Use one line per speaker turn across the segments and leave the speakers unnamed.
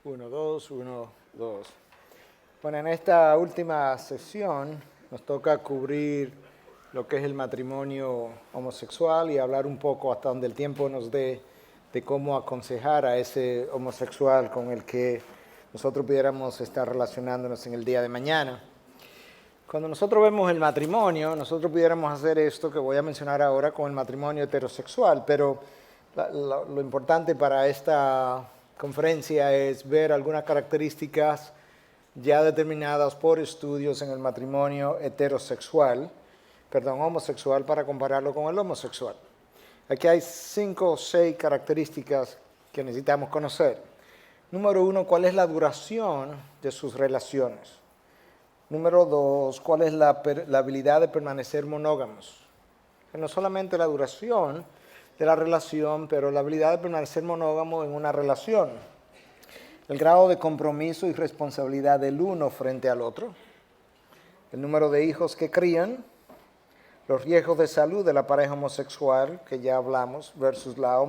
Uno, dos, uno, dos. Bueno, en esta última sesión nos toca cubrir lo que es el matrimonio homosexual y hablar un poco hasta donde el tiempo nos dé de cómo aconsejar a ese homosexual con el que nosotros pudiéramos estar relacionándonos en el día de mañana. Cuando nosotros vemos el matrimonio, nosotros pudiéramos hacer esto que voy a mencionar ahora con el matrimonio heterosexual, pero lo importante para esta conferencia es ver algunas características ya determinadas por estudios en el matrimonio homosexual, para compararlo con el homosexual. Aquí hay 5 o 6 características que necesitamos conocer. Número 1, ¿cuál es la duración de sus relaciones? Número 2, ¿cuál es la habilidad de permanecer monógamos? Que no solamente la duración de la relación, pero la habilidad de permanecer monógamo en una relación. El grado de compromiso y responsabilidad del uno frente al otro. El número de hijos que crían. Los riesgos de salud de la pareja homosexual, que ya hablamos, versus la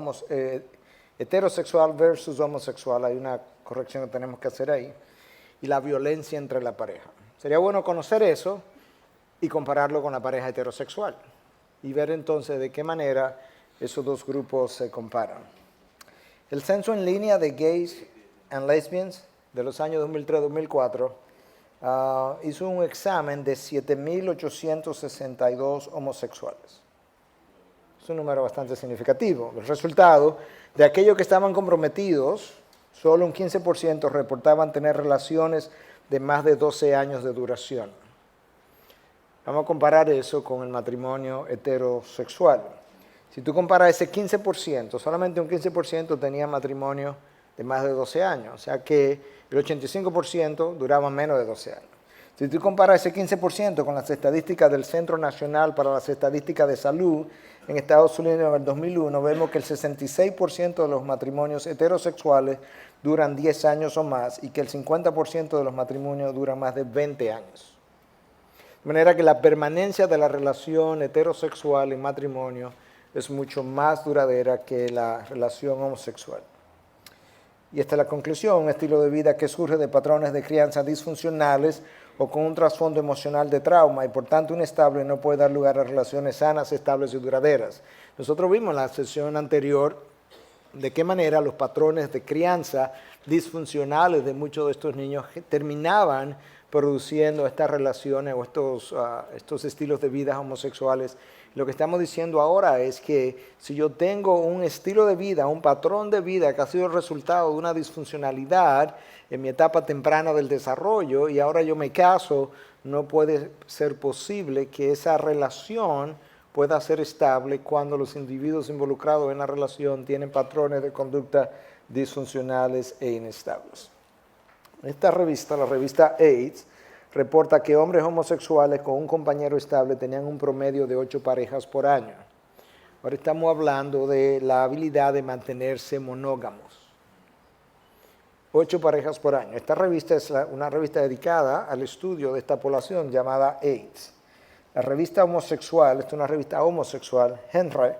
heterosexual versus homosexual. Hay una corrección que tenemos que hacer ahí. Y la violencia entre la pareja. Sería bueno conocer eso y compararlo con la pareja heterosexual y ver entonces de qué manera esos dos grupos se comparan. El censo en línea de gays and lesbians de los años 2003-2004 hizo un examen de 7.862 homosexuales. Es un número bastante significativo. El resultado, de aquellos que estaban comprometidos, solo un 15% reportaban tener relaciones de más de 12 años de duración. Vamos a comparar eso con el matrimonio heterosexual. Si tú comparas ese 15%, solamente un 15% tenía matrimonio de más de 12 años, o sea que el 85% duraban menos de 12 años. Si tú comparas ese 15% con las estadísticas del Centro Nacional para las Estadísticas de Salud en Estados Unidos en el 2001, vemos que el 66% de los matrimonios heterosexuales duran 10 años o más y que el 50% de los matrimonios duran más de 20 años. De manera que la permanencia de la relación heterosexual en matrimonio es mucho más duradera que la relación homosexual. Y esta es la conclusión: un estilo de vida que surge de patrones de crianza disfuncionales o con un trasfondo emocional de trauma y por tanto inestable no puede dar lugar a relaciones sanas, estables y duraderas. Nosotros vimos en la sesión anterior de qué manera los patrones de crianza disfuncionales de muchos de estos niños terminaban produciendo estas relaciones o estos estilos de vida homosexuales. Lo que estamos diciendo ahora es que si yo tengo un estilo de vida, un patrón de vida que ha sido el resultado de una disfuncionalidad en mi etapa temprana del desarrollo y ahora yo me caso, no puede ser posible que esa relación pueda ser estable cuando los individuos involucrados en la relación tienen patrones de conducta disfuncionales e inestables. Esta revista, la revista AIDS, reporta que hombres homosexuales con un compañero estable tenían un promedio de 8 parejas por año. Ahora estamos hablando de la habilidad de mantenerse monógamos. 8 parejas por año. Esta revista es una revista dedicada al estudio de esta población llamada AIDS. La revista homosexual, esta es una revista homosexual, Henry,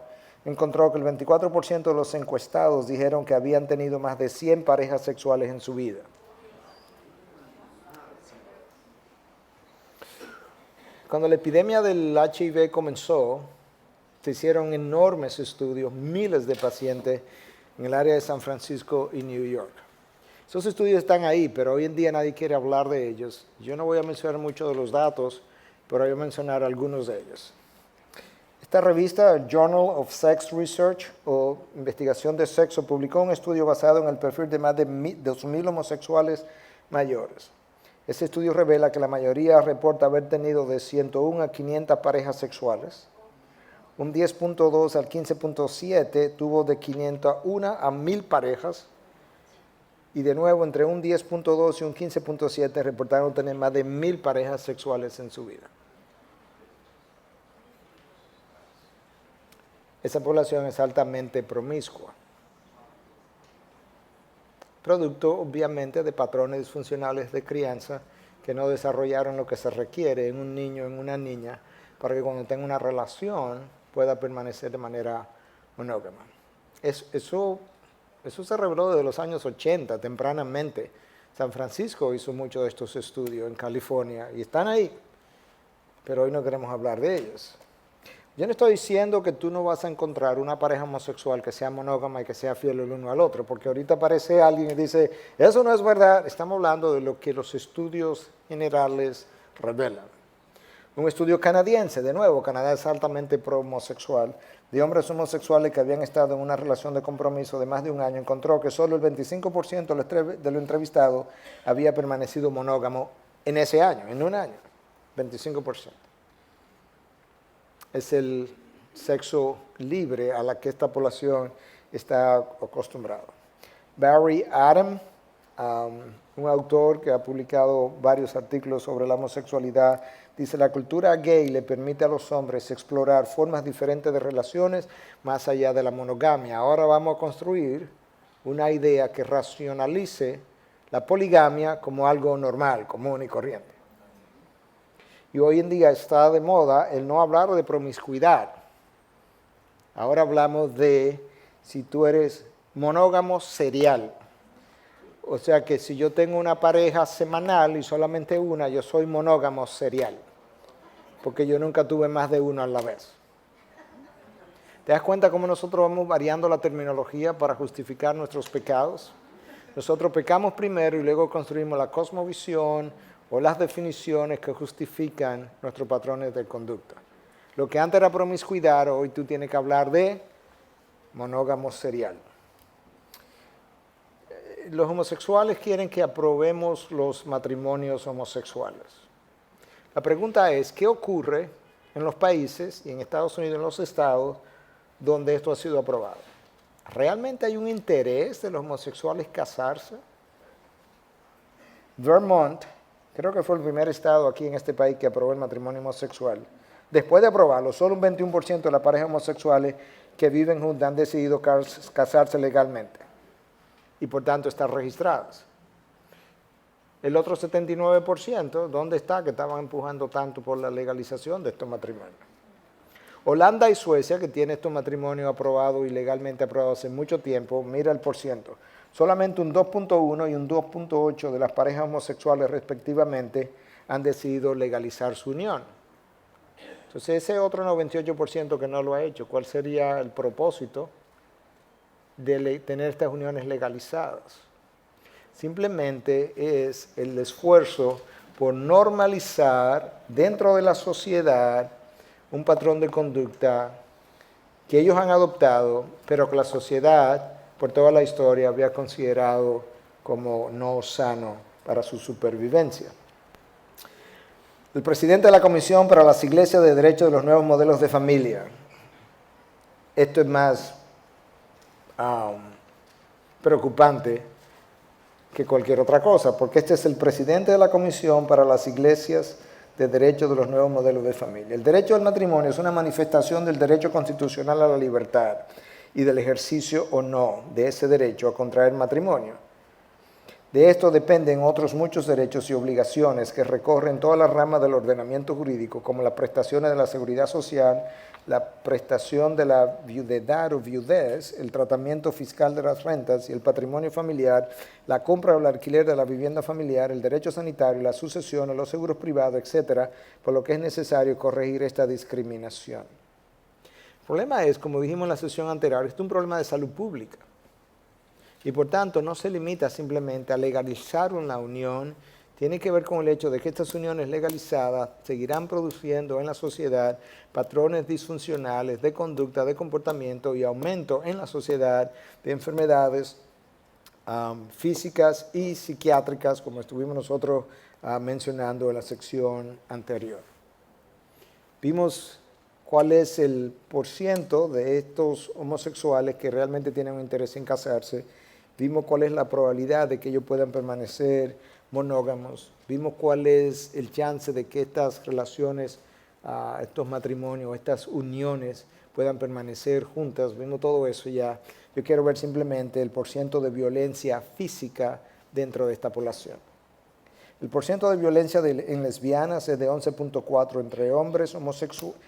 encontró que el 24% de los encuestados dijeron que habían tenido más de 100 parejas sexuales en su vida. Cuando la epidemia del HIV comenzó, se hicieron enormes estudios, miles de pacientes en el área de San Francisco y New York. Esos estudios están ahí, pero hoy en día nadie quiere hablar de ellos. Yo no voy a mencionar mucho de los datos, pero voy a mencionar algunos de ellos. Esta revista, el Journal of Sex Research, o Investigación de Sexo, publicó un estudio basado en el perfil de más de 2.000 homosexuales mayores. Ese estudio revela que la mayoría reporta haber tenido de 101 a 500 parejas sexuales. Un 10.2 al 15.7 tuvo de 501 a 1.000 parejas. Y de nuevo, entre un 10.2 y un 15.7 reportaron tener más de 1.000 parejas sexuales en su vida. Esa población es altamente promiscua, producto obviamente de patrones disfuncionales de crianza que no desarrollaron lo que se requiere en un niño o en una niña para que cuando tenga una relación pueda permanecer de manera monógama. Eso Eso se reveló desde los años 80, tempranamente. San Francisco hizo muchos de estos estudios en California y están ahí, pero hoy no queremos hablar de ellos. Yo no estoy diciendo que tú no vas a encontrar una pareja homosexual que sea monógama y que sea fiel el uno al otro, porque ahorita aparece alguien y dice, eso no es verdad. Estamos hablando de lo que los estudios generales revelan. Un estudio canadiense, de nuevo, Canadá es altamente pro-homosexual, de hombres homosexuales que habían estado en una relación de compromiso de más de un año, encontró que solo el 25% de los entrevistados había permanecido monógamo en ese año, en un año, 25%. Es el sexo libre a la que esta población está acostumbrada. Barry Adam, un autor que ha publicado varios artículos sobre la homosexualidad, dice, la cultura gay le permite a los hombres explorar formas diferentes de relaciones más allá de la monogamia. Ahora vamos a construir una idea que racionalice la poligamia como algo normal, común y corriente. Y hoy en día está de moda el no hablar de promiscuidad. Ahora hablamos de si tú eres monógamo serial. O sea que si yo tengo una pareja semanal y solamente una, yo soy monógamo serial. Porque yo nunca tuve más de uno a la vez. ¿Te das cuenta cómo nosotros vamos variando la terminología para justificar nuestros pecados? Nosotros pecamos primero y luego construimos la cosmovisión o las definiciones que justifican nuestros patrones de conducta. Lo que antes era promiscuidad, hoy tú tienes que hablar de monógamo serial. Los homosexuales quieren que aprobemos los matrimonios homosexuales. La pregunta es, ¿qué ocurre en los países y en Estados Unidos, en los estados, donde esto ha sido aprobado? ¿Realmente hay un interés de los homosexuales casarse? Vermont, creo que fue el primer estado aquí en este país que aprobó el matrimonio homosexual. Después de aprobarlo, solo un 21% de las parejas homosexuales que viven juntas han decidido casarse legalmente y por tanto están registradas. El otro 79%, ¿dónde está? Que estaban empujando tanto por la legalización de estos matrimonios. Holanda y Suecia, que tienen estos matrimonios aprobados y legalmente aprobados hace mucho tiempo, mira el porciento. Solamente un 2.1 y un 2.8 de las parejas homosexuales respectivamente han decidido legalizar su unión. Entonces ese otro 98% que no lo ha hecho, ¿cuál sería el propósito de tener estas uniones legalizadas? Simplemente es el esfuerzo por normalizar dentro de la sociedad un patrón de conducta que ellos han adoptado, pero que la sociedad, por toda la historia, había considerado como no sano para su supervivencia. El presidente de la Comisión para las Iglesias de Derecho de los Nuevos Modelos de Familia. Esto es más preocupante que cualquier otra cosa, porque este es el presidente de la Comisión para las Iglesias de Derecho de los Nuevos Modelos de Familia. El derecho al matrimonio es una manifestación del derecho constitucional a la libertad y del ejercicio o no de ese derecho a contraer matrimonio. De esto dependen otros muchos derechos y obligaciones que recorren todas las ramas del ordenamiento jurídico, como las prestaciones de la seguridad social, la prestación de la viudedad o viudez, el tratamiento fiscal de las rentas y el patrimonio familiar, la compra o el alquiler de la vivienda familiar, el derecho sanitario, la sucesión o los seguros privados, etcétera, por lo que es necesario corregir esta discriminación. El problema es, como dijimos en la sesión anterior, esto es un problema de salud pública. Y por tanto no se limita simplemente a legalizar una unión, tiene que ver con el hecho de que estas uniones legalizadas seguirán produciendo en la sociedad patrones disfuncionales de conducta, de comportamiento y aumento en la sociedad de enfermedades físicas y psiquiátricas, como estuvimos nosotros mencionando en la sección anterior. Vimos cuál es el porciento de estos homosexuales que realmente tienen un interés en casarse. Vimos cuál es la probabilidad de que ellos puedan permanecer monógamos. Vimos cuál es el chance de que estas relaciones, estos matrimonios, estas uniones puedan permanecer juntas. Vimos todo eso ya. Yo quiero ver simplemente el porciento de violencia física dentro de esta población. El porciento de violencia en lesbianas es de 11.4 entre hombres homosexuales,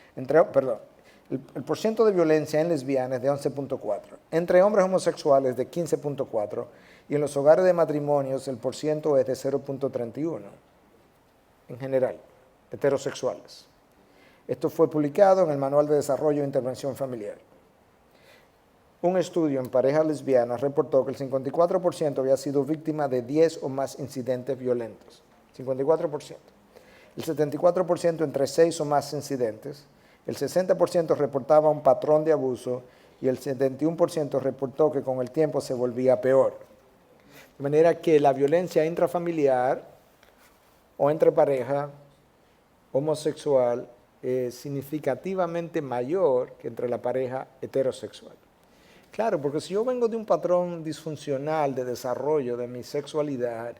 El porciento de violencia en lesbianas es de 11.4, entre hombres homosexuales de 15.4 y en los hogares de matrimonios el porciento es de 0.31 en general, heterosexuales. Esto fue publicado en el Manual de Desarrollo e Intervención Familiar. Un estudio en parejas lesbianas reportó que el 54% había sido víctima de 10 o más incidentes violentos. 54%. El 74% entre 6 o más incidentes. El 60% reportaba un patrón de abuso y el 71% reportó que con el tiempo se volvía peor. De manera que la violencia intrafamiliar o entre pareja homosexual es significativamente mayor que entre la pareja heterosexual. Claro, porque si yo vengo de un patrón disfuncional de desarrollo de mi sexualidad,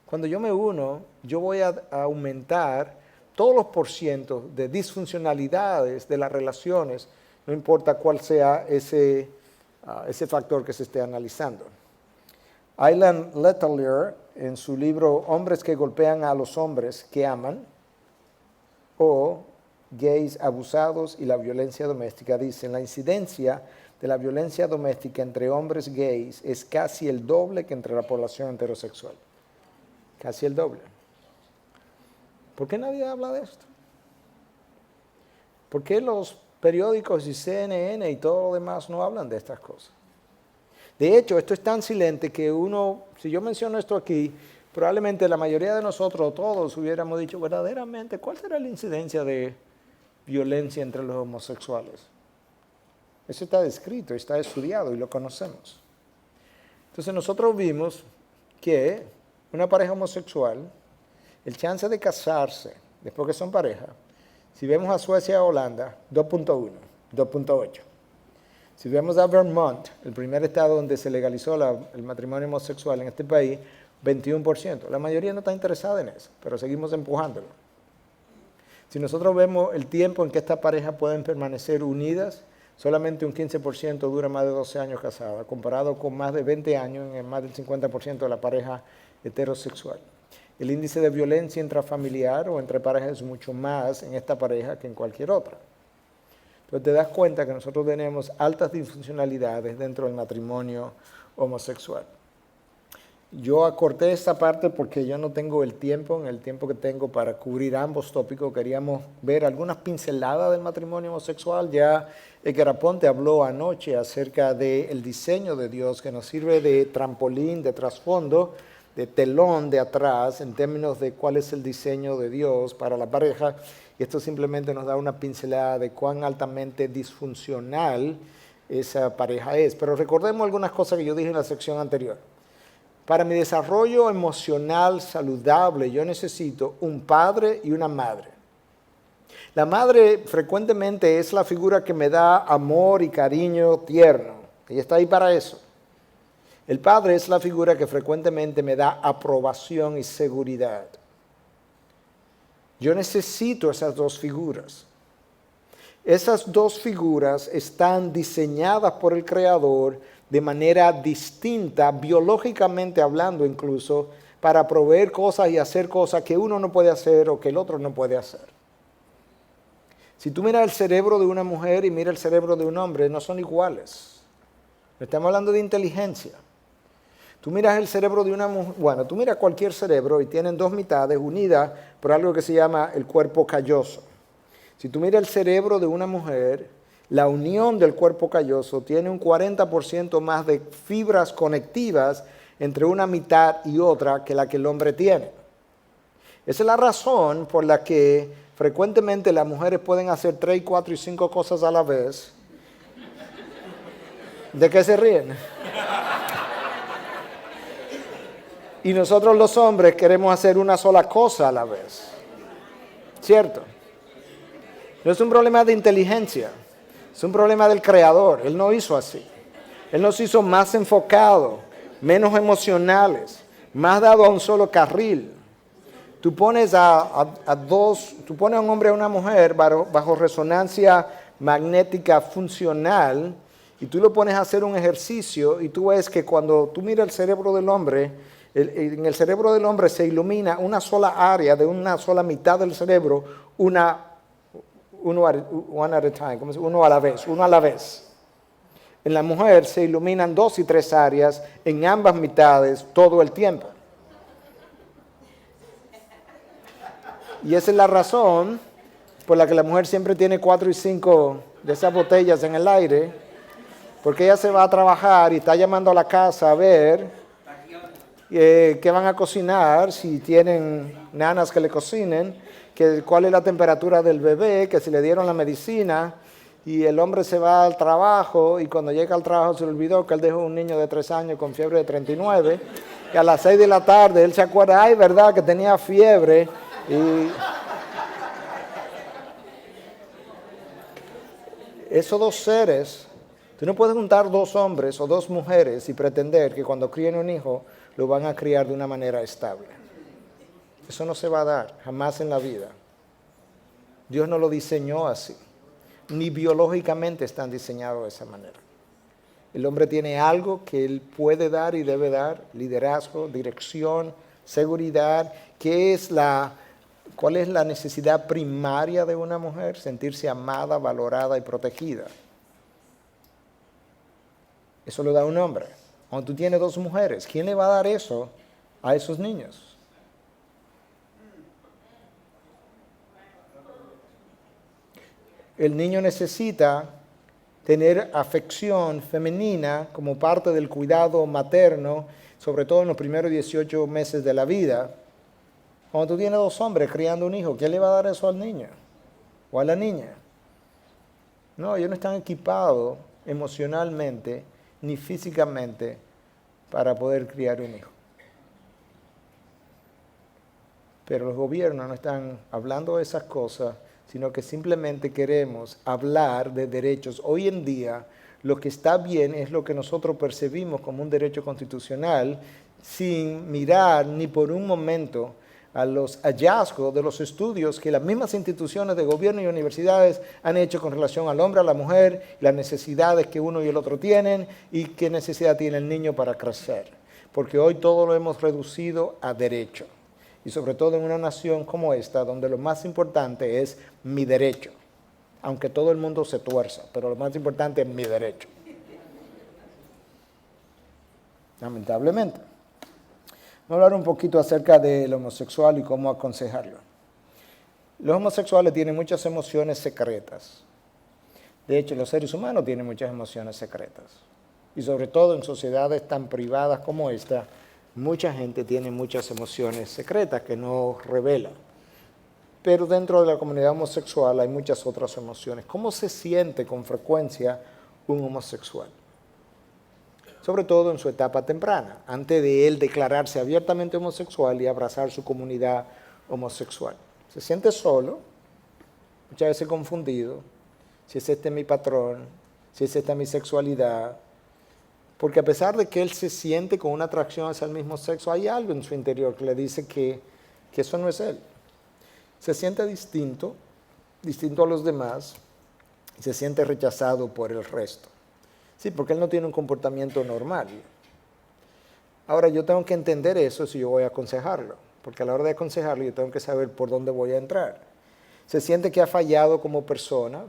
cuando yo me uno, yo voy a aumentar todos los porcientos de disfuncionalidades de las relaciones, no importa cuál sea ese factor que se esté analizando. Aylan Letelier, en su libro Hombres que golpean a los hombres que aman, o Gays abusados y la violencia doméstica, dice, la incidencia de la violencia doméstica entre hombres gays es casi el doble que entre la población heterosexual. Casi el doble. ¿Por qué nadie habla de esto? ¿Por qué los periódicos y CNN y todo lo demás no hablan de estas cosas? De hecho, esto es tan silente que si yo menciono esto aquí, probablemente la mayoría de nosotros, todos, hubiéramos dicho verdaderamente, ¿cuál será la incidencia de violencia entre los homosexuales? Eso está descrito, está estudiado y lo conocemos. Entonces nosotros vimos que una pareja homosexual, el chance de casarse después que son pareja, si vemos a Suecia o Holanda, 2.1, 2.8. Si vemos a Vermont, el primer estado donde se legalizó el matrimonio homosexual en este país, 21%. La mayoría no está interesada en eso, pero seguimos empujándolo. Si nosotros vemos el tiempo en que estas parejas pueden permanecer unidas, solamente un 15% dura más de 12 años casada, comparado con más de 20 años en más del 50% de la pareja heterosexual. El índice de violencia intrafamiliar o entre parejas es mucho más en esta pareja que en cualquier otra. Entonces te das cuenta que nosotros tenemos altas disfuncionalidades dentro del matrimonio homosexual. Yo acorté esta parte porque yo no tengo el tiempo, en el tiempo que tengo para cubrir ambos tópicos. Queríamos ver algunas pinceladas del matrimonio homosexual. Ya Edgar Aponte habló anoche acerca del diseño de Dios que nos sirve de trampolín, de trasfondo, de telón de atrás en términos de cuál es el diseño de Dios para la pareja. Y esto simplemente nos da una pincelada de cuán altamente disfuncional esa pareja es. Pero recordemos algunas cosas que yo dije en la sección anterior. Para mi desarrollo emocional saludable, yo necesito un padre y una madre. La madre frecuentemente es la figura que me da amor y cariño tierno. Ella está ahí para eso. El padre es la figura que frecuentemente me da aprobación y seguridad. Yo necesito esas dos figuras. Esas dos figuras están diseñadas por el Creador de manera distinta, biológicamente hablando incluso, para proveer cosas y hacer cosas que uno no puede hacer o que el otro no puede hacer. Si tú miras el cerebro de una mujer y miras el cerebro de un hombre, no son iguales. Estamos hablando de inteligencia. Tú miras el cerebro de una mujer, tú miras cualquier cerebro y tienen dos mitades unidas por algo que se llama el cuerpo calloso. Si tú miras el cerebro de una mujer, la unión del cuerpo calloso tiene un 40% más de fibras conectivas entre una mitad y otra que la que el hombre tiene. Esa es la razón por la que frecuentemente las mujeres pueden hacer 3, 4 y 5 cosas a la vez. ¿De qué se ríen? Y nosotros los hombres queremos hacer una sola cosa a la vez. ¿Cierto? No es un problema de inteligencia, es un problema del Creador. Él no hizo así. Él nos hizo más enfocados, menos emocionales, más dado a un solo carril. Tú pones a un hombre y a una mujer bajo resonancia magnética funcional y tú lo pones a hacer un ejercicio y tú ves que cuando tú miras el cerebro del hombre, en el cerebro del hombre se ilumina una sola área de una sola mitad del cerebro, una one at a time, uno a la vez, uno a la vez. En la mujer se iluminan 2 y 3 áreas en ambas mitades todo el tiempo. Y esa es la razón por la que la mujer siempre tiene 4 y 5 de esas botellas en el aire, porque ella se va a trabajar y está llamando a la casa a ver qué van a cocinar, si tienen nanas que le cocinen, cuál es la temperatura del bebé, que si le dieron la medicina, y el hombre se va al trabajo y cuando llega al trabajo se le olvidó que él dejó un niño de 3 años con fiebre de 39, y a las 6 de la tarde él se acuerda, ay, verdad que tenía fiebre, y esos 2 seres, tú no puedes juntar 2 hombres o 2 mujeres y pretender que cuando críen un hijo lo van a criar de una manera estable. Eso no se va a dar jamás en la vida. Dios no lo diseñó así. Ni biológicamente están diseñados de esa manera. El hombre tiene algo que él puede dar y debe dar: liderazgo, dirección, seguridad. ¿Cuál es la necesidad primaria de una mujer? Sentirse amada, valorada y protegida. Eso lo da un hombre. Cuando tú tienes 2 mujeres, ¿quién le va a dar eso a esos niños? El niño necesita tener afección femenina como parte del cuidado materno, sobre todo en los primeros 18 meses de la vida. Cuando tú tienes 2 hombres criando un hijo, ¿quién le va a dar eso al niño o a la niña? No, ellos no están equipados emocionalmente ni físicamente para poder criar un hijo. Pero los gobiernos no están hablando de esas cosas, sino que simplemente queremos hablar de derechos. Hoy en día, lo que está bien es lo que nosotros percibimos como un derecho constitucional, sin mirar ni por un momento a los hallazgos de los estudios que las mismas instituciones de gobierno y universidades han hecho con relación al hombre, a la mujer, las necesidades que uno y el otro tienen y qué necesidad tiene el niño para crecer. Porque hoy todo lo hemos reducido a derecho. Y sobre todo en una nación como esta, donde lo más importante es mi derecho. Aunque todo el mundo se tuerza, pero lo más importante es mi derecho. Lamentablemente. Vamos a hablar un poquito acerca del homosexual y cómo aconsejarlo. Los homosexuales tienen muchas emociones secretas. De hecho, los seres humanos tienen muchas emociones secretas. Y sobre todo en sociedades tan privadas como esta, mucha gente tiene muchas emociones secretas que no revela. Pero dentro de la comunidad homosexual hay muchas otras emociones. ¿Cómo se siente con frecuencia un homosexual? Sobre todo en su etapa temprana, antes de él declararse abiertamente homosexual y abrazar su comunidad homosexual. Se siente solo, muchas veces confundido, si es este mi patrón, si es esta mi sexualidad. Porque a pesar de que él se siente con una atracción hacia el mismo sexo, hay algo en su interior que le dice que eso no es él. Se siente distinto a los demás, y se siente rechazado por el resto. Sí, porque él no tiene un comportamiento normal. Ahora, yo tengo que entender eso si yo voy a aconsejarlo, porque a la hora de aconsejarlo yo tengo que saber por dónde voy a entrar. Se siente que ha fallado como persona,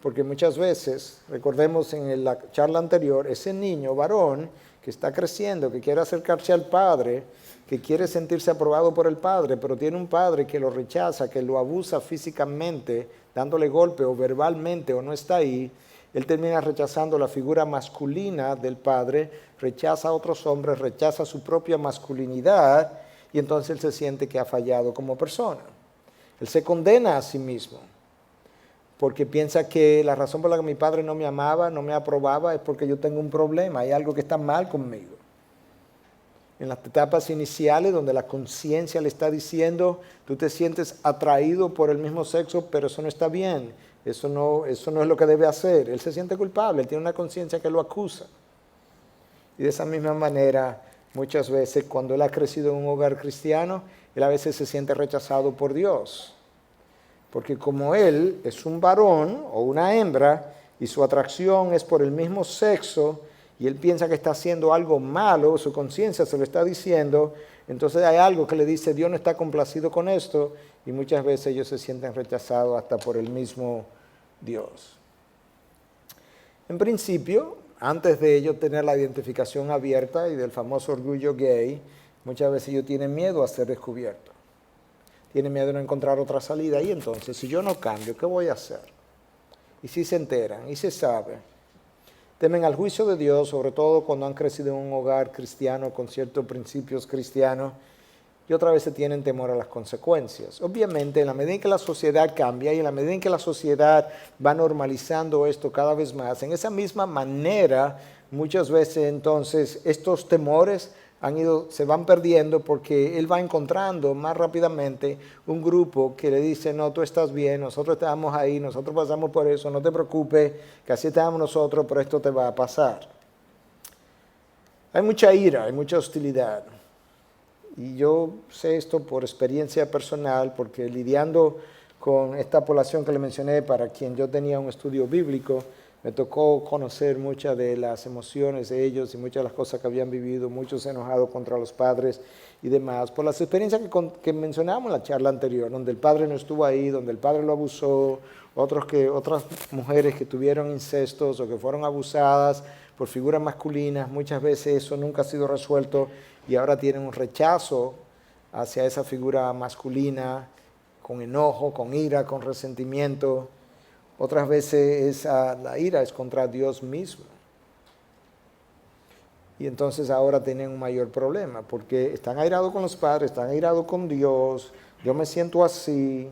porque muchas veces, recordemos en la charla anterior, ese niño varón que está creciendo, que quiere acercarse al padre, que quiere sentirse aprobado por el padre, pero tiene un padre que lo rechaza, que lo abusa físicamente, dándole golpe o verbalmente o no está ahí, él termina rechazando la figura masculina del padre, rechaza a otros hombres, rechaza su propia masculinidad y entonces él se siente que ha fallado como persona. Él se condena a sí mismo porque piensa que la razón por la que mi padre no me amaba, no me aprobaba, es porque yo tengo un problema, hay algo que está mal conmigo. En las etapas iniciales donde la conciencia le está diciendo, tú te sientes atraído por el mismo sexo, pero eso no está bien, eso no es lo que debe hacer. Él se siente culpable, él tiene una conciencia que lo acusa. Y de esa misma manera, muchas veces cuando él ha crecido en un hogar cristiano, él a veces se siente rechazado por Dios. Porque como él es un varón o una hembra y su atracción es por el mismo sexo y él piensa que está haciendo algo malo, su conciencia se lo está diciendo, Entonces hay algo que le dice, Dios no está complacido con esto, y muchas veces ellos se sienten rechazados hasta por el mismo Dios. En principio, antes de ellos tener la identificación abierta y del famoso orgullo gay, muchas veces ellos tienen miedo a ser descubiertos. Tienen miedo de no encontrar otra salida. Y entonces, si yo no cambio, ¿qué voy a hacer? Y si se enteran, y se sabe. Temen al juicio de Dios, sobre todo cuando han crecido en un hogar cristiano con ciertos principios cristianos, y otra vez se tienen temor a las consecuencias. Obviamente, en la medida en que la sociedad cambia y en la medida en que la sociedad va normalizando esto cada vez más, en esa misma manera, muchas veces entonces estos temores se van perdiendo porque él va encontrando más rápidamente un grupo que le dice, no, tú estás bien, nosotros estamos ahí, nosotros pasamos por eso, no te preocupes, que así estamos nosotros, pero esto te va a pasar. Hay mucha ira, hay mucha hostilidad. Y yo sé esto por experiencia personal, porque lidiando con esta población que le mencioné, para quien yo tenía un estudio bíblico, me tocó conocer muchas de las emociones de ellos y muchas de las cosas que habían vivido, muchos enojados contra los padres y demás, por las experiencias que mencionábamos en la charla anterior, donde el padre no estuvo ahí, donde el padre lo abusó, otras mujeres que tuvieron incestos o que fueron abusadas por figuras masculinas, muchas veces eso nunca ha sido resuelto y ahora tienen un rechazo hacia esa figura masculina, con enojo, con ira, con resentimiento. Otras veces la ira es contra Dios mismo. Y entonces ahora tienen un mayor problema, porque están airados con los padres, están airados con Dios, yo me siento así,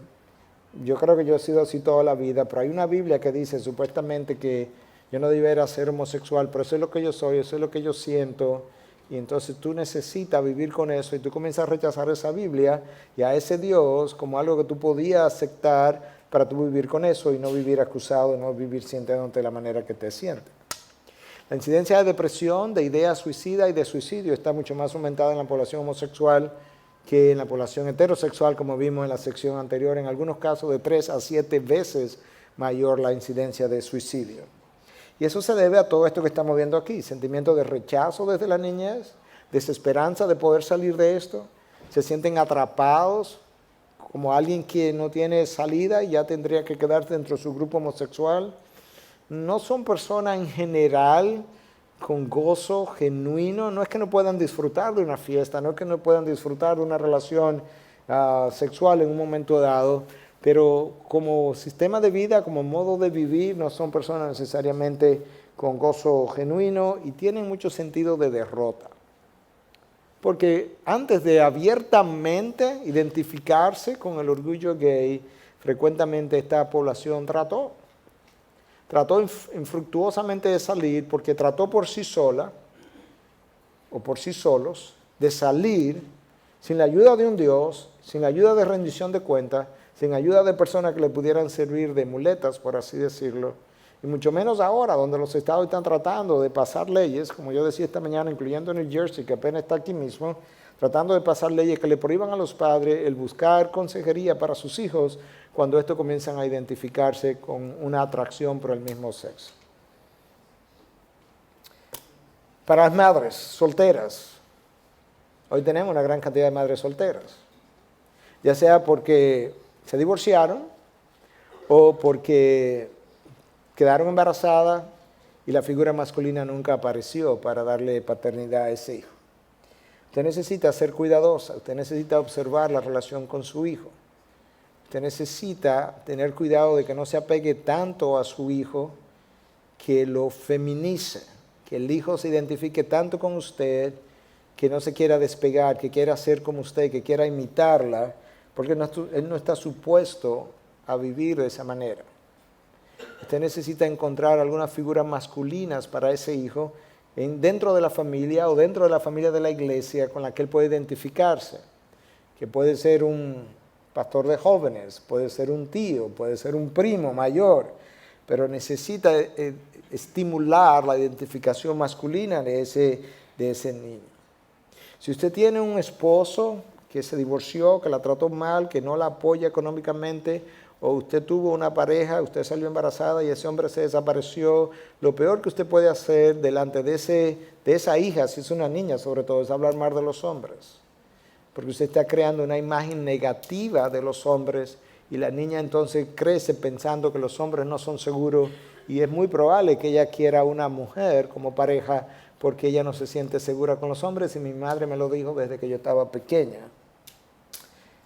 yo creo que yo he sido así toda la vida, pero hay una Biblia que dice supuestamente que yo no debería ser homosexual, pero eso es lo que yo soy, eso es lo que yo siento. Y entonces tú necesitas vivir con eso y tú comienzas a rechazar esa Biblia y a ese Dios como algo que tú podías aceptar para tú vivir con eso y no vivir acusado, no vivir sintiéndote de la manera que te sientes. La incidencia de depresión, de ideas suicidas y de suicidio está mucho más aumentada en la población homosexual que en la población heterosexual, como vimos en la sección anterior, en algunos casos de 3 a 7 veces mayor la incidencia de suicidio. Y eso se debe a todo esto que estamos viendo aquí, sentimiento de rechazo desde la niñez, desesperanza de poder salir de esto, se sienten atrapados como alguien que no tiene salida y ya tendría que quedarse dentro de su grupo homosexual. No son personas en general con gozo genuino, no es que no puedan disfrutar de una fiesta, no es que no puedan disfrutar de una relación sexual en un momento dado, pero como sistema de vida, como modo de vivir, no son personas necesariamente con gozo genuino y tienen mucho sentido de derrota. Porque antes de abiertamente identificarse con el orgullo gay, frecuentemente esta población trató infructuosamente de salir porque trató por sí sola o por sí solos de salir sin la ayuda de un Dios, sin la ayuda de rendición de cuentas, sin ayuda de personas que le pudieran servir de muletas, por así decirlo, y mucho menos ahora, donde los estados están tratando de pasar leyes, como yo decía esta mañana, incluyendo New Jersey, que apenas está aquí mismo, tratando de pasar leyes que le prohíban a los padres el buscar consejería para sus hijos cuando estos comienzan a identificarse con una atracción por el mismo sexo. Para las madres solteras, hoy tenemos una gran cantidad de madres solteras, ya sea porque se divorciaron o porque quedaron embarazadas y la figura masculina nunca apareció para darle paternidad a ese hijo. Usted necesita ser cuidadosa, usted necesita observar la relación con su hijo. Usted necesita tener cuidado de que no se apegue tanto a su hijo que lo feminice, que el hijo se identifique tanto con usted, que no se quiera despegar, que quiera ser como usted, que quiera imitarla, porque él no está supuesto a vivir de esa manera. Usted necesita encontrar algunas figuras masculinas para ese hijo dentro de la familia o dentro de la familia de la iglesia con la que él puede identificarse, que puede ser un pastor de jóvenes, puede ser un tío, puede ser un primo mayor, pero necesita estimular la identificación masculina de ese niño. Si usted tiene un esposo que se divorció, que la trató mal, que no la apoya económicamente, o usted tuvo una pareja, usted salió embarazada y ese hombre se desapareció, lo peor que usted puede hacer delante de esa hija, si es una niña sobre todo, es hablar mal de los hombres. porque usted está creando una imagen negativa de los hombres y la niña entonces crece pensando que los hombres no son seguros y es muy probable que ella quiera una mujer como pareja porque ella no se siente segura con los hombres y mi madre me lo dijo desde que yo estaba pequeña.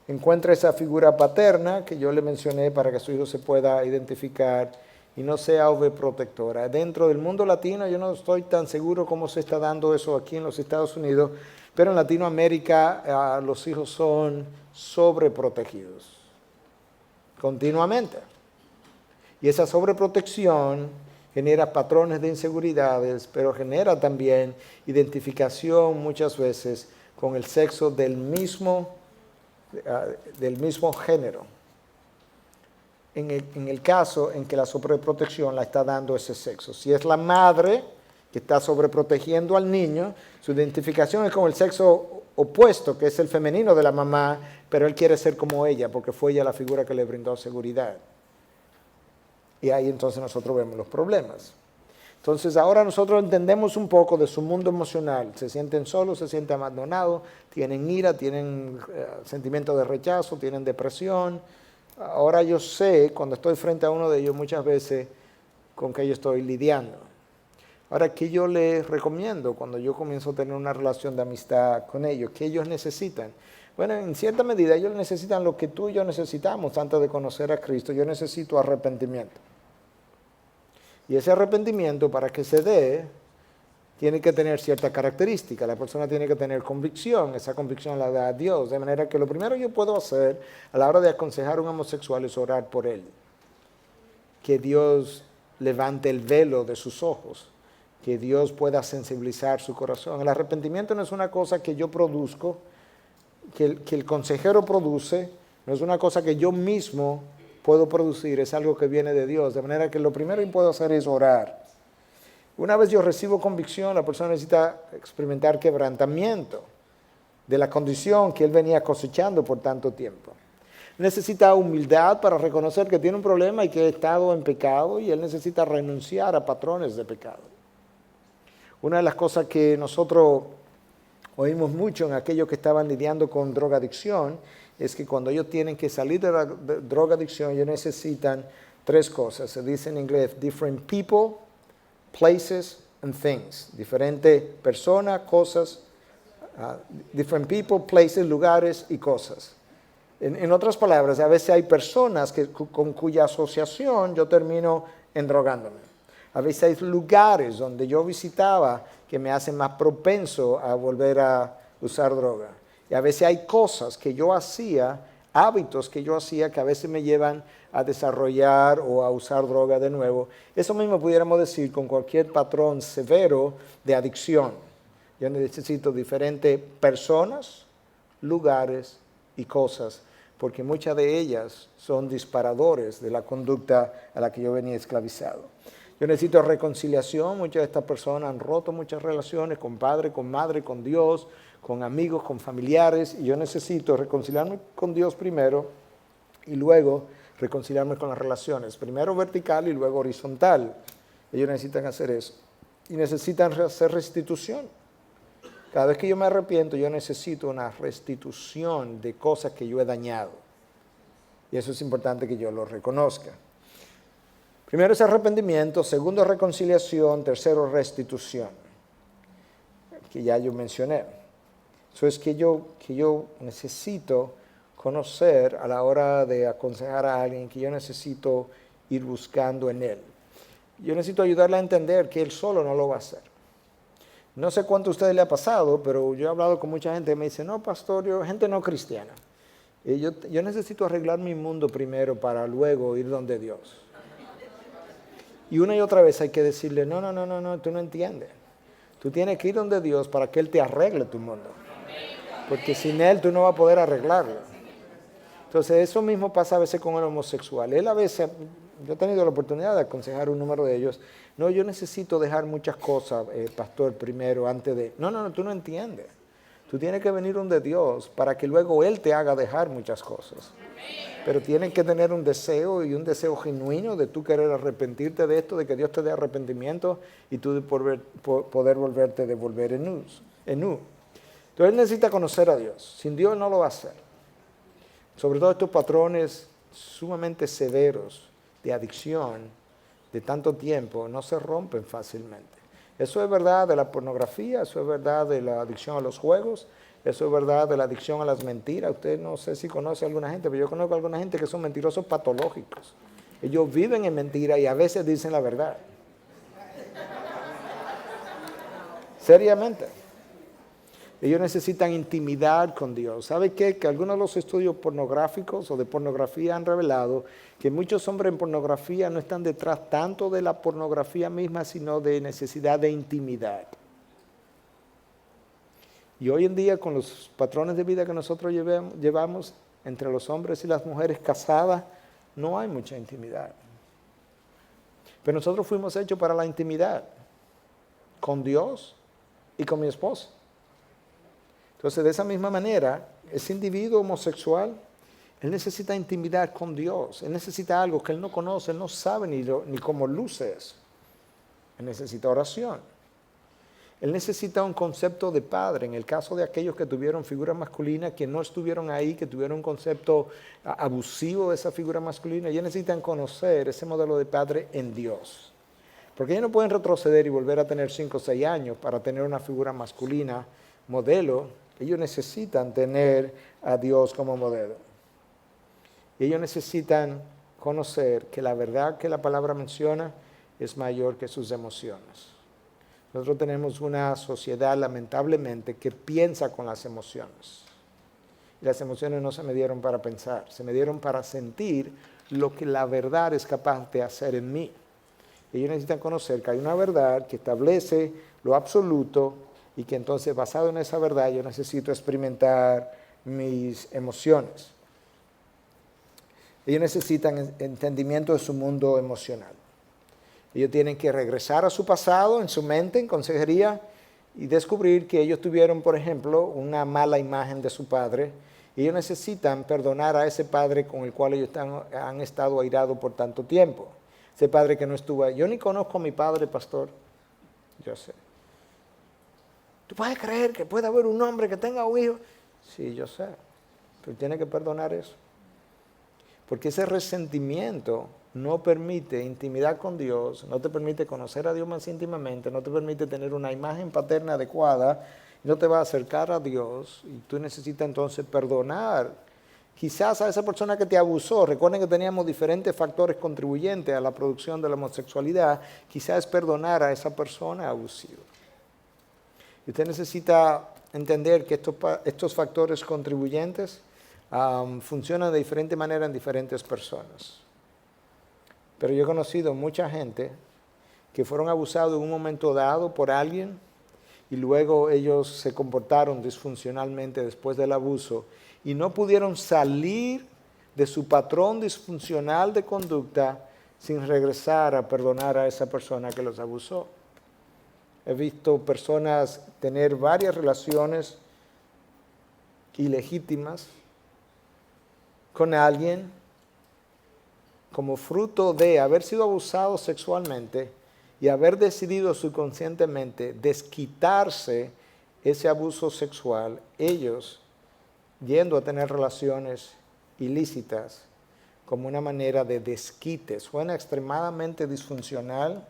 Encuentra esa figura paterna que yo le mencioné para que su hijo se pueda identificar y no sea overprotectora. Dentro del mundo latino yo no estoy tan seguro cómo se está dando eso aquí en los Estados Unidos, pero en Latinoamérica los hijos son sobreprotegidos continuamente. Y esa sobreprotección genera patrones de inseguridades, pero genera también identificación muchas veces con el sexo del mismo género. En el caso en que la sobreprotección la está dando ese sexo. Si es la madre que está sobreprotegiendo al niño, su identificación es con el sexo opuesto, que es el femenino de la mamá, pero él quiere ser como ella, porque fue ella la figura que le brindó seguridad. Y ahí entonces nosotros vemos los problemas. Entonces ahora nosotros entendemos un poco de su mundo emocional. Se sienten solos, se sienten abandonados, tienen ira, tienen sentimiento de rechazo, tienen depresión. Ahora yo sé, cuando estoy frente a uno de ellos, muchas veces con qué yo estoy lidiando. Ahora, ¿qué yo les recomiendo cuando yo comienzo a tener una relación de amistad con ellos? ¿Qué ellos necesitan? Bueno, en cierta medida ellos necesitan lo que tú y yo necesitamos antes de conocer a Cristo. Yo necesito arrepentimiento. Y ese arrepentimiento, para que se dé, tiene que tener cierta característica. La persona tiene que tener convicción. Esa convicción la da a Dios. De manera que lo primero que yo puedo hacer a la hora de aconsejar a un homosexual es orar por él. Que Dios levante el velo de sus ojos. Que Dios pueda sensibilizar su corazón. El arrepentimiento no es una cosa que yo produzco, que el consejero produce, no es una cosa que yo mismo puedo producir, es algo que viene de Dios. De manera que lo primero que puedo hacer es orar. Una vez yo recibo convicción, la persona necesita experimentar quebrantamiento de la condición que él venía cosechando por tanto tiempo. Necesita humildad para reconocer que tiene un problema y que ha estado en pecado y él necesita renunciar a patrones de pecado. Una de las cosas que nosotros oímos mucho en aquellos que estaban lidiando con drogadicción es que cuando ellos tienen que salir de la drogadicción, ellos necesitan tres cosas. Se dice en inglés, different people, places and things. Diferentes personas, cosas, different people, places, lugares y cosas. En otras palabras, a veces hay personas con cuya asociación yo termino endrogándome. A veces hay lugares donde yo visitaba que me hacen más propenso a volver a usar droga. Y a veces hay cosas que yo hacía, hábitos que yo hacía que a veces me llevan a desarrollar o a usar droga de nuevo. Eso mismo pudiéramos decir con cualquier patrón severo de adicción. Yo necesito diferentes personas, lugares y cosas, porque muchas de ellas son disparadores de la conducta a la que yo venía esclavizado. Yo necesito reconciliación. Muchas de estas personas han roto muchas relaciones con padre, con madre, con Dios, con amigos, con familiares, y yo necesito reconciliarme con Dios primero y luego reconciliarme con las relaciones, primero vertical y luego horizontal. Ellos necesitan hacer eso y necesitan hacer restitución. Cada vez que yo me arrepiento, yo necesito una restitución de cosas que yo he dañado, y eso es importante que yo lo reconozca. Primero es arrepentimiento, segundo reconciliación, tercero restitución, que ya yo mencioné. Eso es que yo necesito conocer a la hora de aconsejar a alguien, que yo necesito ir buscando en él. Yo necesito ayudarle a entender que él solo no lo va a hacer. No sé cuánto a ustedes le ha pasado, pero yo he hablado con mucha gente que me dice, no, pastor, gente no cristiana. Y yo necesito arreglar mi mundo primero para luego ir donde Dios. Y una y otra vez hay que decirle, no, tú no entiendes. Tú tienes que ir donde Dios para que Él te arregle tu mundo. Porque sin Él tú no vas a poder arreglarlo. Entonces eso mismo pasa a veces con el homosexual. Él a veces, yo he tenido la oportunidad de aconsejar un número de ellos. No, yo necesito dejar muchas cosas, pastor, primero, antes de... No, tú no entiendes. Tú tienes que venir donde Dios para que luego Él te haga dejar muchas cosas. Pero tienen que tener un deseo y un deseo genuino de tú querer arrepentirte de esto, de que Dios te dé arrepentimiento y tú poder volverte a devolver en U. Entonces él necesita conocer a Dios. Sin Dios no lo va a hacer. Sobre todo estos patrones sumamente severos de adicción de tanto tiempo no se rompen fácilmente. Eso es verdad de la pornografía, eso es verdad de la adicción a los juegos, eso es verdad de la adicción a las mentiras. Usted no sé si conoce a alguna gente, pero yo conozco a alguna gente que son mentirosos patológicos. Ellos viven en mentira y a veces dicen la verdad. Seriamente. Ellos necesitan intimidad con Dios. ¿Sabe qué? Que algunos de los estudios pornográficos o de pornografía han revelado que muchos hombres en pornografía no están detrás tanto de la pornografía misma, sino de necesidad de intimidad. Y hoy en día, con los patrones de vida que nosotros llevamos entre los hombres y las mujeres casadas, no hay mucha intimidad. Pero nosotros fuimos hechos para la intimidad con Dios y con mi esposa. Entonces, de esa misma manera, ese individuo homosexual, él necesita intimidad con Dios. Él necesita algo que él no conoce, él no sabe ni cómo luce eso. Él necesita oración. Él necesita un concepto de padre. En el caso de aquellos que tuvieron figura masculina, que no estuvieron ahí, que tuvieron un concepto abusivo de esa figura masculina, ellos necesitan conocer ese modelo de padre en Dios. Porque ellos no pueden retroceder y volver a tener 5 o 6 años para tener una figura masculina modelo. Ellos necesitan tener a Dios como modelo. Y ellos necesitan conocer que la verdad que la palabra menciona es mayor que sus emociones. Nosotros tenemos una sociedad, lamentablemente, que piensa con las emociones. Y las emociones no se midieron para pensar, se midieron para sentir lo que la verdad es capaz de hacer en mí. Ellos necesitan conocer que hay una verdad que establece lo absoluto y que entonces, basado en esa verdad, yo necesito experimentar mis emociones. Ellos necesitan entendimiento de su mundo emocional. Ellos tienen que regresar a su pasado, en su mente, en consejería, y descubrir que ellos tuvieron, por ejemplo, una mala imagen de su padre, y ellos necesitan perdonar a ese padre con el cual ellos han estado airados por tanto tiempo. Ese padre que no estuvo ahí. Yo ni conozco a mi padre, pastor. Yo sé. ¿Tú puedes creer que puede haber un hombre que tenga un hijo? Sí, yo sé. Pero tiene que perdonar eso. Porque ese resentimiento no permite intimidad con Dios, no te permite conocer a Dios más íntimamente, no te permite tener una imagen paterna adecuada, no te va a acercar a Dios y tú necesitas entonces perdonar. Quizás a esa persona que te abusó, recuerden que teníamos diferentes factores contribuyentes a la producción de la homosexualidad, quizás perdonar a esa persona abusiva. Y usted necesita entender que estos factores contribuyentes funcionan de diferente manera en diferentes personas. Pero yo he conocido mucha gente que fueron abusados en un momento dado por alguien y luego ellos se comportaron disfuncionalmente después del abuso y no pudieron salir de su patrón disfuncional de conducta sin regresar a perdonar a esa persona que los abusó. He visto personas tener varias relaciones ilegítimas con alguien como fruto de haber sido abusados sexualmente y haber decidido subconscientemente desquitarse ese abuso sexual, ellos yendo a tener relaciones ilícitas como una manera de desquite. Suena extremadamente disfuncional,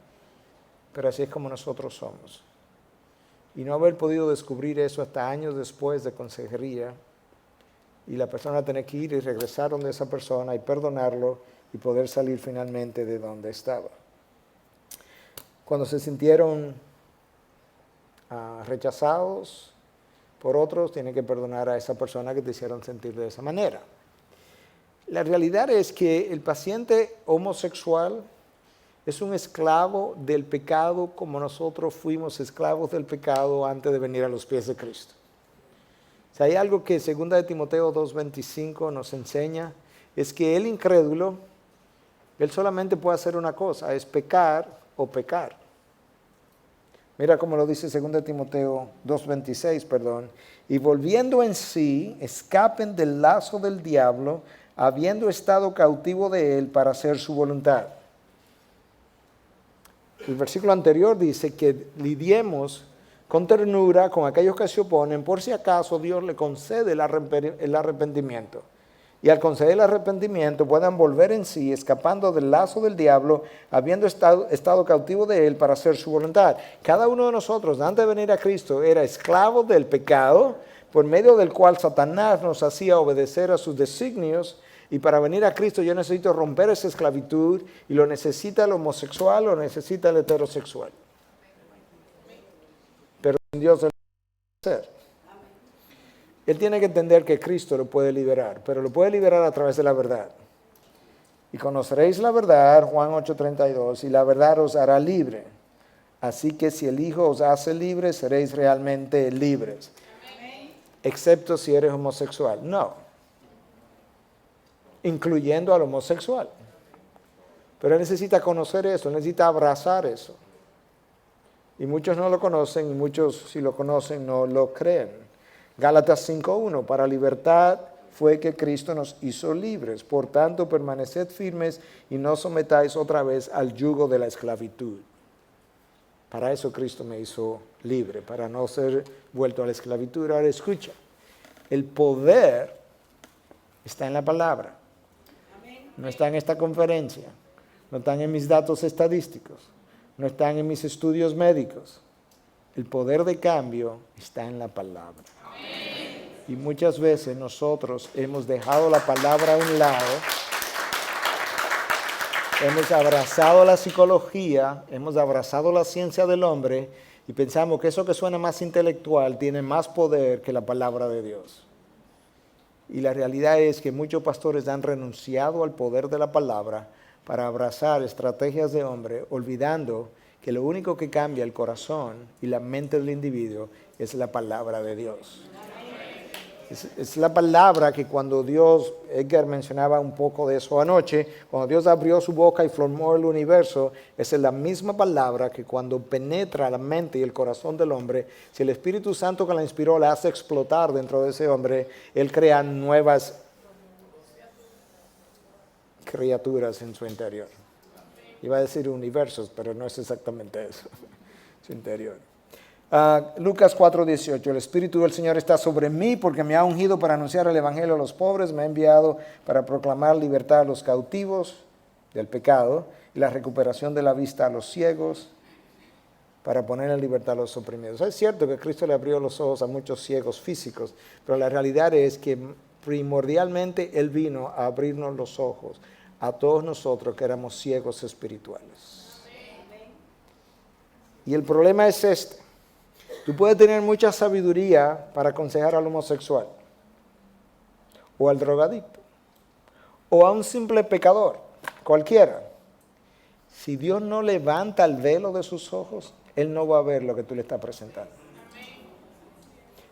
pero así es como nosotros somos. Y no haber podido descubrir eso hasta años después de consejería, y la persona tener que ir y regresar donde esa persona y perdonarlo y poder salir finalmente de donde estaba. Cuando se sintieron rechazados por otros, tienen que perdonar a esa persona que te hicieron sentir de esa manera. La realidad es que el paciente homosexual es un esclavo del pecado como nosotros fuimos esclavos del pecado antes de venir a los pies de Cristo. O sea, hay algo que 2 de Timoteo 2:25 nos enseña, es que el incrédulo, él solamente puede hacer una cosa, es pecar o pecar. Mira cómo lo dice 2 de Timoteo 2:26, y volviendo en sí, escapen del lazo del diablo, habiendo estado cautivo de él para hacer su voluntad. El versículo anterior dice que lidiemos con ternura con aquellos que se oponen, por si acaso Dios le concede el arrepentimiento. Y al conceder el arrepentimiento puedan volver en sí, escapando del lazo del diablo, habiendo estado cautivo de él para hacer su voluntad. Cada uno de nosotros, antes de venir a Cristo, era esclavo del pecado, por medio del cual Satanás nos hacía obedecer a sus designios. Y para venir a Cristo yo necesito romper esa esclavitud, y lo necesita el homosexual, lo necesita el heterosexual. Pero sin Dios lo puede hacer. Él tiene que entender que Cristo lo puede liberar, pero lo puede liberar a través de la verdad. Y conoceréis la verdad, Juan 8:32, y la verdad os hará libre. Así que si el Hijo os hace libres, seréis realmente libres. Amén. Excepto si eres homosexual. No. Incluyendo al homosexual. Pero él necesita conocer eso, él necesita abrazar eso. Y muchos no lo conocen, y muchos si lo conocen no lo creen. Gálatas 5:1, para libertad fue que Cristo nos hizo libres. Por tanto, permaneced firmes y no sometáis otra vez al yugo de la esclavitud. Para eso Cristo me hizo libre, para no ser vuelto a la esclavitud. Ahora escucha, el poder está en la palabra. No está en esta conferencia, no están en mis datos estadísticos, no están en mis estudios médicos. El poder de cambio está en la palabra. Y muchas veces nosotros hemos dejado la palabra a un lado, hemos abrazado la psicología, hemos abrazado la ciencia del hombre y pensamos que eso que suena más intelectual tiene más poder que la palabra de Dios. Y la realidad es que muchos pastores han renunciado al poder de la palabra para abrazar estrategias de hombre, olvidando que lo único que cambia el corazón y la mente del individuo es la palabra de Dios. Es la palabra que cuando Dios, Edgar mencionaba un poco de eso anoche, cuando Dios abrió su boca y formó el universo, esa es la misma palabra que cuando penetra la mente y el corazón del hombre, si el Espíritu Santo que la inspiró la hace explotar dentro de ese hombre, Él crea nuevas criaturas en su interior. Iba a decir universos, pero no es exactamente eso, su interior. Lucas 4:18, el Espíritu del Señor está sobre mí porque me ha ungido para anunciar el Evangelio a los pobres, me ha enviado para proclamar libertad a los cautivos del pecado y la recuperación de la vista a los ciegos, para poner en libertad a los oprimidos. Es cierto que Cristo le abrió los ojos a muchos ciegos físicos, pero la realidad es que primordialmente Él vino a abrirnos los ojos a todos nosotros que éramos ciegos espirituales. Y el problema es este. Tú puedes tener mucha sabiduría para aconsejar al homosexual, o al drogadicto, o a un simple pecador, cualquiera. Si Dios no levanta el velo de sus ojos, Él no va a ver lo que tú le estás presentando.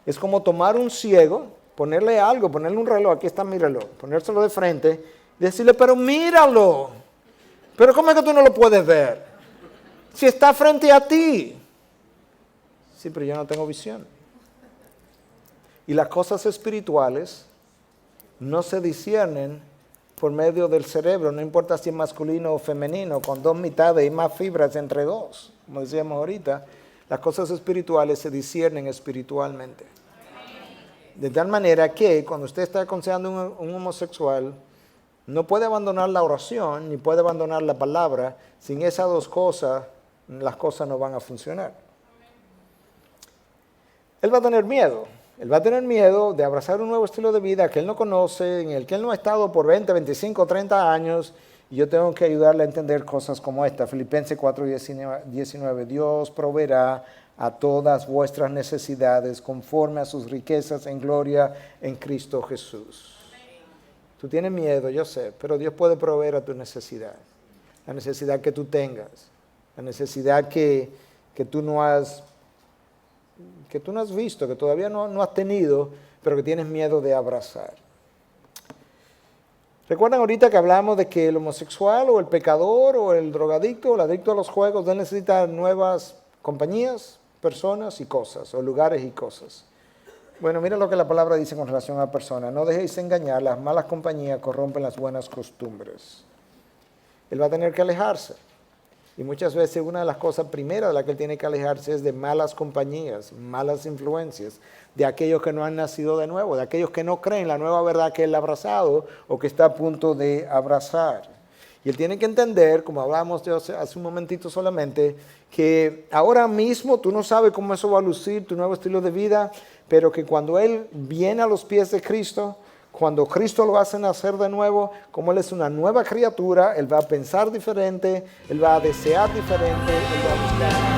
Es como tomar un ciego, ponerle algo, ponerle un reloj, aquí está mi reloj, ponérselo de frente, y decirle, pero míralo, pero ¿cómo es que tú no lo puedes ver? Si está frente a ti. Sí, pero yo no tengo visión. Y las cosas espirituales no se disciernen por medio del cerebro, no importa si es masculino o femenino, con dos mitades y más fibras entre dos. Como decíamos ahorita, las cosas espirituales se disciernen espiritualmente. De tal manera que cuando usted está aconsejando a un homosexual, no puede abandonar la oración, ni puede abandonar la palabra. Sin esas dos cosas, las cosas no van a funcionar. Él va a tener miedo. Él va a tener miedo de abrazar un nuevo estilo de vida que él no conoce, en el que él no ha estado por 20, 25, 30 años. Y yo tengo que ayudarle a entender cosas como esta. Filipenses 4:19. Dios proveerá a todas vuestras necesidades conforme a sus riquezas en gloria en Cristo Jesús. Tú tienes miedo, yo sé, pero Dios puede proveer a tu necesidad. La necesidad que tú tengas. La necesidad que tú no has visto, que todavía no has tenido, pero que tienes miedo de abrazar. ¿Recuerdan ahorita que hablamos de que el homosexual o el pecador o el drogadicto o el adicto a los juegos, él necesita nuevas compañías, personas y cosas, o lugares y cosas? Bueno, mira lo que la palabra dice con relación a personas. No dejéis engañar, las malas compañías corrompen las buenas costumbres. Él va a tener que alejarse. Y muchas veces una de las cosas primeras de las que él tiene que alejarse es de malas compañías, malas influencias, de aquellos que no han nacido de nuevo, de aquellos que no creen la nueva verdad que él ha abrazado o que está a punto de abrazar. Y él tiene que entender, como hablábamos de hace un momentito solamente, que ahora mismo tú no sabes cómo eso va a lucir, tu nuevo estilo de vida, pero que cuando él viene a los pies de Cristo, cuando Cristo lo hace nacer de nuevo, como él es una nueva criatura, él va a pensar diferente, él va a desear diferente, él va a buscar.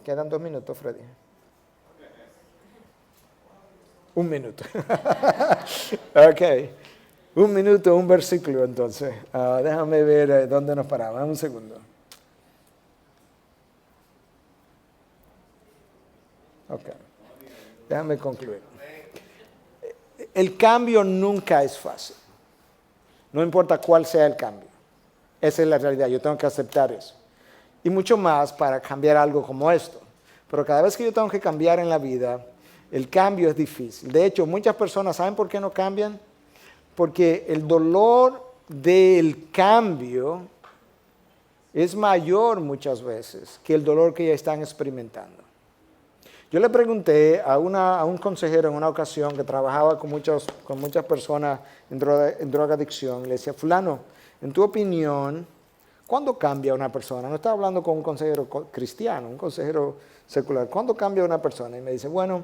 Quedan 2 minutos, Freddy. 1 minuto. Ok. 1 minuto, un versículo entonces. Déjame ver dónde nos paramos. Un segundo. Ok. Déjame concluir. El cambio nunca es fácil. No importa cuál sea el cambio. Esa es la realidad. Yo tengo que aceptar eso. Y mucho más para cambiar algo como esto. Pero cada vez que yo tengo que cambiar en la vida, el cambio es difícil. De hecho, muchas personas, ¿saben por qué no cambian? Porque el dolor del cambio es mayor muchas veces que el dolor que ya están experimentando. Yo le pregunté a un consejero en una ocasión que trabajaba con muchas personas en drogadicción, le decía, fulano, en tu opinión, ¿cuándo cambia una persona? No estaba hablando con un consejero cristiano, un consejero secular. ¿Cuándo cambia una persona? Y me dice, bueno,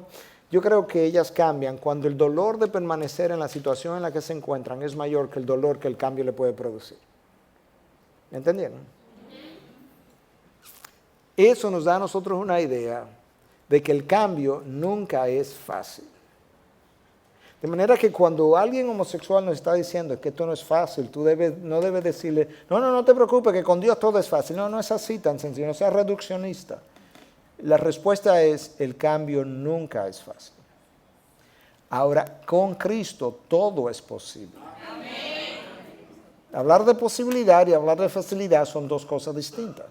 yo creo que ellas cambian cuando el dolor de permanecer en la situación en la que se encuentran es mayor que el dolor que el cambio le puede producir. ¿Me entendieron? Eso nos da a nosotros una idea de que el cambio nunca es fácil. De manera que cuando alguien homosexual nos está diciendo que esto no es fácil, no debes decirle, no te preocupes, que con Dios todo es fácil. No, no es así tan sencillo, no seas reduccionista. La respuesta es, el cambio nunca es fácil. Ahora, con Cristo todo es posible. Amén. Hablar de posibilidad y hablar de facilidad son dos cosas distintas.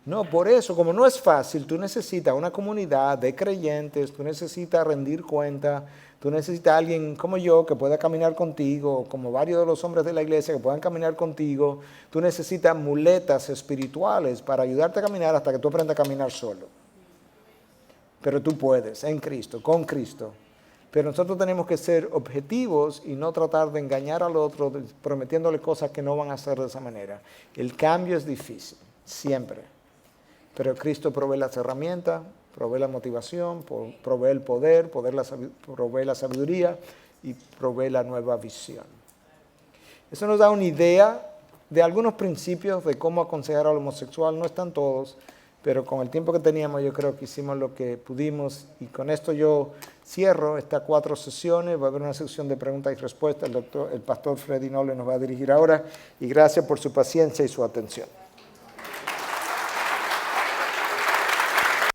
No, por eso, como no es fácil, tú necesitas una comunidad de creyentes, tú necesitas rendir cuenta, tú necesitas a alguien como yo que pueda caminar contigo, como varios de los hombres de la iglesia que puedan caminar contigo. Tú necesitas muletas espirituales para ayudarte a caminar hasta que tú aprendas a caminar solo. Pero tú puedes, en Cristo, con Cristo. Pero nosotros tenemos que ser objetivos y no tratar de engañar al otro prometiéndole cosas que no van a hacer de esa manera. El cambio es difícil, siempre. Pero Cristo provee las herramientas, provee la motivación, provee el poder, provee la sabiduría y provee la nueva visión. Eso nos da una idea de algunos principios de cómo aconsejar al homosexual. No están todos, pero con el tiempo que teníamos yo creo que hicimos lo que pudimos. Y con esto yo cierro estas 4 sesiones. Va a haber una sección de preguntas y respuestas. El pastor Freddy Noble nos va a dirigir ahora. Y gracias por su paciencia y su atención.